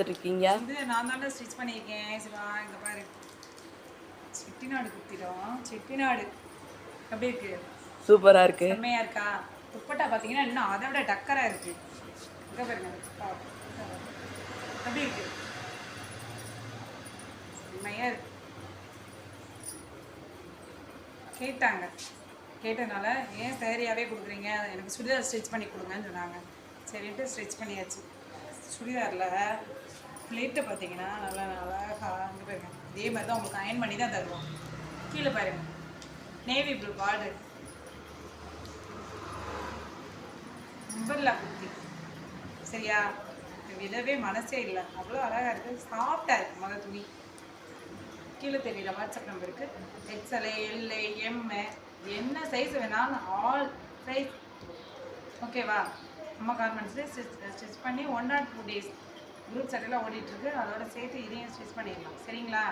இருக்கீங்க வந்து நான் தானே ஸ்டிச் பண்ணியிருக்கேன். சிவா இங்கே பாரு, செட்டிநாடு குத்திடும். செட்டிநாடு எப்படி இருக்கு? சூப்பரா இருக்கு. செம்மையா இருக்கா? துப்பட்டா பார்த்தீங்கன்னா இன்னும் அதை விட டக்கரா இருக்கு. இங்கே பாருங்க, எப்படி இருக்கு? செம்மையா இருக்கு. கேட்டாங்க, கேட்டதுனால ஏன் சேரீயாகவே கொடுக்குறீங்க, எனக்கு சுடிதார் ஸ்டிச் பண்ணி கொடுங்கன்னு சொன்னாங்க. சரின்ட்டு ஸ்டிச் பண்ணியாச்சு. சுடிதாரில் பிளேட்டை பார்த்தீங்கன்னா நல்லா அழகாக இங்கே பாருங்க, இதே மாதிரி தான் உங்களுக்கு அயன் பண்ணி தான் தருவோம். கீழே பாருங்க, navy blue border, umbrella kurti. சரியா? விடவே மனசே இல்லை, அவ்வளோ அழகாக இருக்குது. சாஃப்டாக இருக்குது. மொதல் துணி கீழே தெரியல. வாட்ஸ்அப் நம்பருக்கு எக்ஸ்எல்ஏ, எல்ஏ, எம்மு, என்ன சைஸ் வேணாலும் ஆல் சைஸ். ஓகேவா? அம்மா கார்மெண்ட்ஸில் ஸ்டிச் பண்ணி 1 or 2 days குரூப் சட்டையில் ஓடிட்டுருக்கு. அதோட சேர்த்து இதையும் ஸ்டிச் பண்ணிடலாம். சரிங்களா?